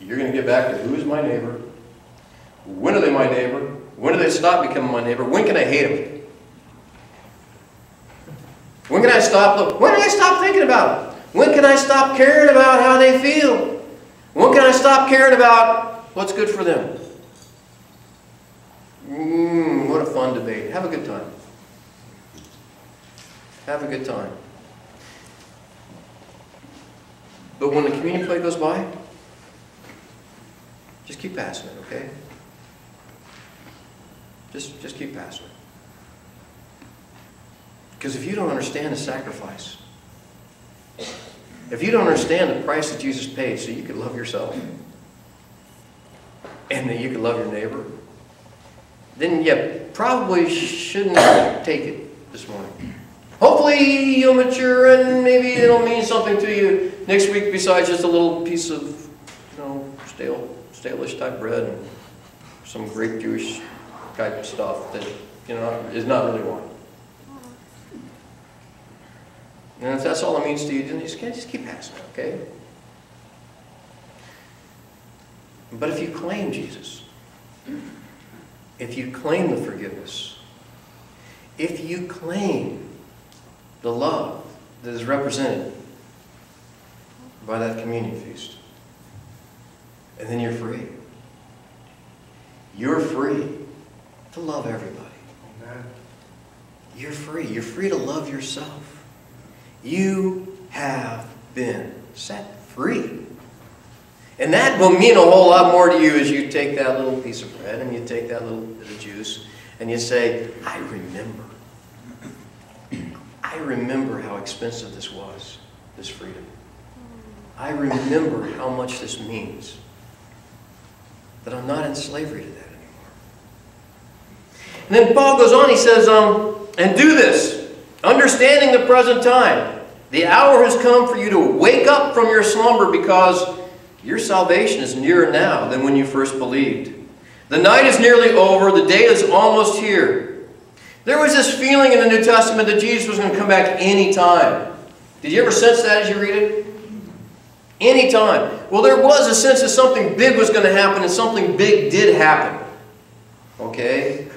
you're going to get back to who is my neighbor? When are they my neighbor? When do they stop becoming my neighbor? When can I hate them? When can I stop? When can I stop thinking about them? When can I stop caring about how they feel? When can I stop caring about what's good for them? What a fun debate. Have a good time. Have a good time. But when the communion plate goes by, just keep passing it, okay? Just keep passing it. Because if you don't understand the sacrifice, if you don't understand the price that Jesus paid so you could love yourself and that you could love your neighbor, then you probably shouldn't take it this morning. Hopefully you'll mature and maybe it'll mean something to you next week besides just a little piece of, stale-ish type bread and some grape juice type stuff that, is not really wine. And if that's all it means to you, then just keep passing it, okay? But if you claim Jesus, if you claim the forgiveness, if you claim the love that is represented by that communion feast, and then you're free. You're free to love everybody. Amen. You're free. You're free to love yourself. You have been set free. And that will mean a whole lot more to you as you take that little piece of bread and you take that little bit of juice and you say, I remember. I remember how expensive this was, this freedom. I remember how much this means. That I'm not in slavery to that anymore. And then Paul goes on, he says, and do this, understanding the present time. The hour has come for you to wake up from your slumber because your salvation is nearer now than when you first believed. The night is nearly over, the day is almost here. There was this feeling in the New Testament that Jesus was going to come back any time. Did you ever sense that as you read it? Any time. Well, there was a sense that something big was going to happen, and something big did happen. Okay?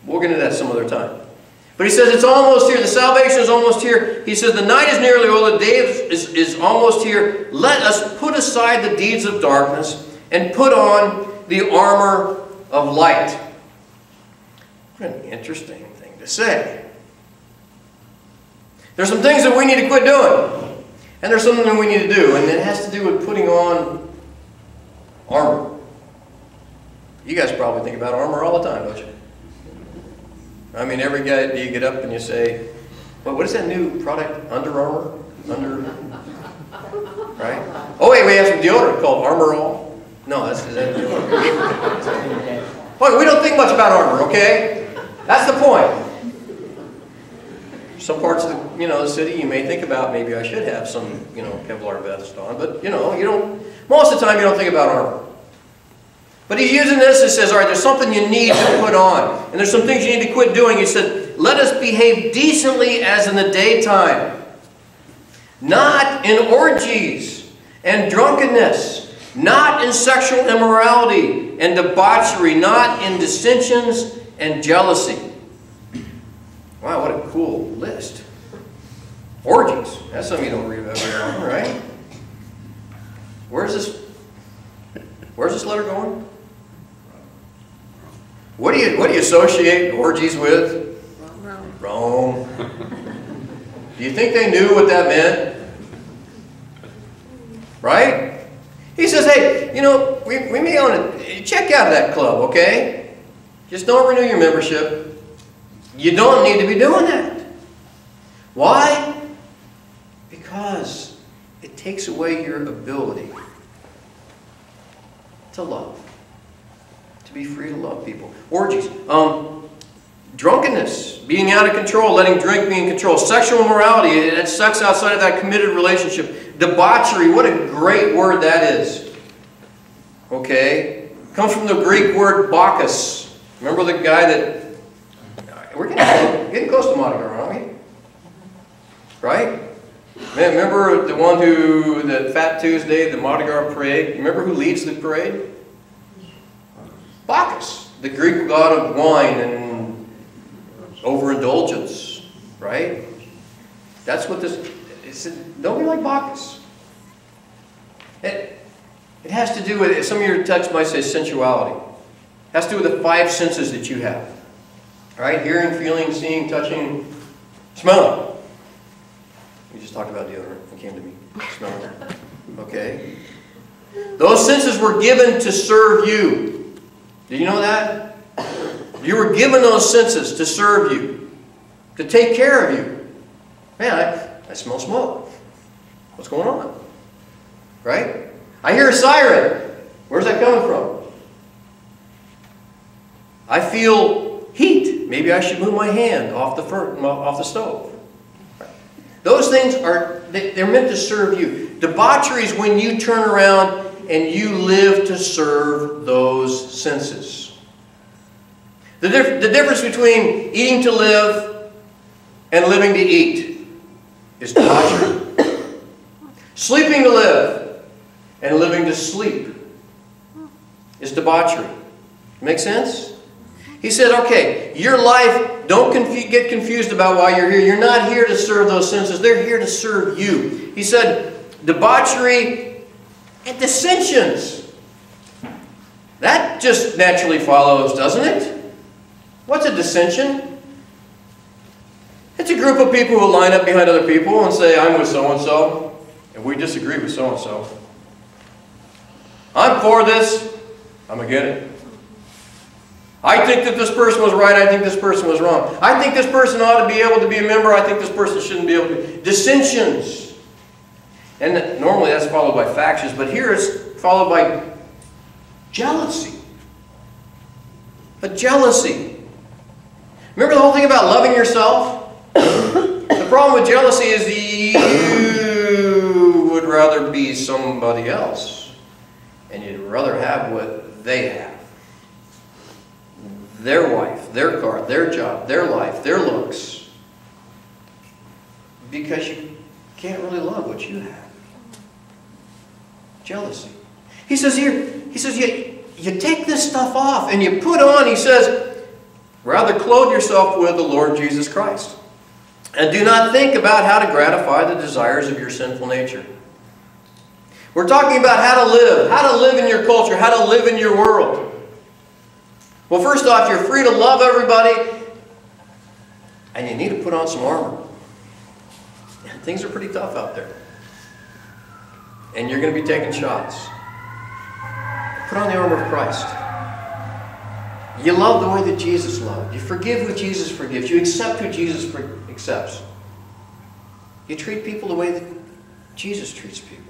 We'll get into that some other time. But he says it's almost here. The salvation is almost here. He says the night is nearly over. The day is almost here. Let us put aside the deeds of darkness and put on the armor of light. What an interesting thing to say. There's some things that we need to quit doing. And there's something that we need to do. And it has to do with putting on armor. You guys probably think about armor all the time, don't you? I mean, every guy, you get up and you say, well, what is that new product? Under Armour? Right? Oh, wait, we have some deodorant called Armor All. No, that's deodorant. Well, we don't think much about armor, okay? That's the point. Some parts of the city you may think about, maybe I should have some, Kevlar vest on, but, you don't, most of the time you don't think about armor. But he's using this and says, all right, there's something you need to put on. And there's some things you need to quit doing. He said, let us behave decently as in the daytime. Not in orgies and drunkenness. Not in sexual immorality and debauchery. Not in dissensions and jealousy. Wow, what a cool list. Orgies. That's something you don't read about very often, right? Where's this letter going? What do you associate orgies with? Rome. Do you think they knew what that meant? Right? He says, hey, we may want to check out that club, okay? Just don't renew your membership. You don't need to be doing that. Why? Because it takes away your ability to love. To be free to love people. Orgies. Drunkenness. Being out of control. Letting drink be in control. Sexual immorality. That's sex outside of that committed relationship. Debauchery. What a great word that is. Okay? Comes from the Greek word Bacchus. Remember the guy that... We're getting close to Mardi Gras, aren't we? Right? Man, remember the one who, the Fat Tuesday, the Mardi Gras parade? Remember who leads the parade? Bacchus, the Greek god of wine and overindulgence, right? That's what this, don't be like Bacchus. It has to do with, some of your texts might say sensuality. It has to do with the 5 senses that you have. Right? Hearing, feeling, seeing, touching, smelling. We just talked about deodorant. It came to me. Smelling. Okay? Those senses were given to serve you. Did you know that? You were given those senses to serve you. To take care of you. Man, I smell smoke. What's going on? Right? I hear a siren. Where's that coming from? I feel heat. Maybe I should move my hand off the stove. Those things are, they're meant to serve you. Debauchery is when you turn around and you live to serve those senses. The difference between eating to live and living to eat is debauchery. Sleeping to live and living to sleep is debauchery. Make sense? He said, okay, your life, don't get confused about why you're here. You're not here to serve those senses. They're here to serve you. He said, debauchery and dissensions. That just naturally follows, doesn't it? What's a dissension? It's a group of people who line up behind other people and say, I'm with so-and-so, and we disagree with so-and-so. I'm for this, I'm against it. I think that this person was right, I think this person was wrong. I think this person ought to be able to be a member, I think this person shouldn't be able to be. Dissensions. And normally that's followed by factions, but here it's followed by jealousy. A jealousy. Remember the whole thing about loving yourself? The problem with jealousy is you would rather be somebody else. And you'd rather have what they have. Their wife, their car, their job, their life, their looks. Because you can't really love what you have. Jealousy. He says here, you take this stuff off and you put on, he says, rather clothe yourself with the Lord Jesus Christ. And do not think about how to gratify the desires of your sinful nature. We're talking about how to live in your culture, how to live in your world. Well, first off, you're free to love everybody, and you need to put on some armor. Things are pretty tough out there. And you're going to be taking shots. Put on the armor of Christ. You love the way that Jesus loved. You forgive who Jesus forgives. You accept who Jesus accepts. You treat people the way that Jesus treats people.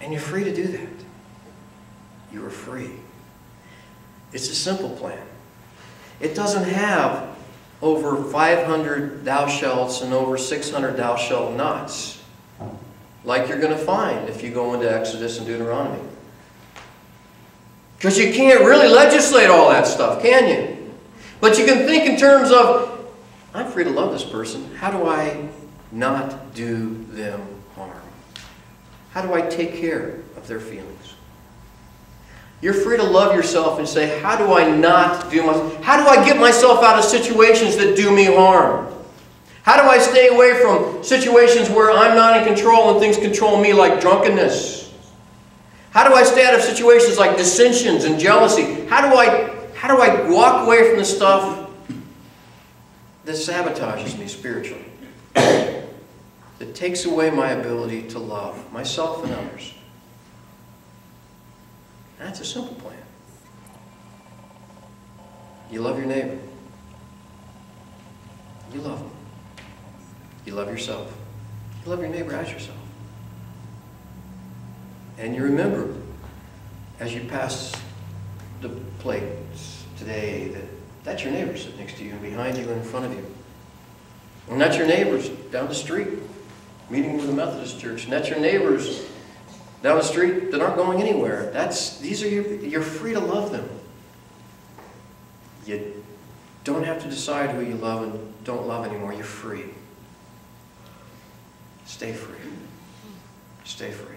And you're free to do that. You are free. It's a simple plan. It doesn't have over 500 thou shalts and over 600 thou shalt nots like you're going to find if you go into Exodus and Deuteronomy. Because you can't really legislate all that stuff, can you? But you can think in terms of, I'm free to love this person. How do I not do them harm? How do I take care of their feelings? You're free to love yourself and say, how do I not do myself? How do I get myself out of situations that do me harm? How do I stay away from situations where I'm not in control and things control me, like drunkenness? How do I stay out of situations like dissensions and jealousy? How do I walk away from the stuff that sabotages me spiritually? That takes away my ability to love myself and others. That's a simple plan. You love your neighbor. You love them. You love yourself. You love your neighbor as yourself. And you remember, as you pass the plates today, that that's your neighbor sitting next to you and behind you and in front of you. And that's your neighbors down the street, meeting with the Methodist Church. And that's your neighbors down the street that aren't going anywhere. You're free to love them. You don't have to decide who you love and don't love anymore. You're free. Stay free. Stay free.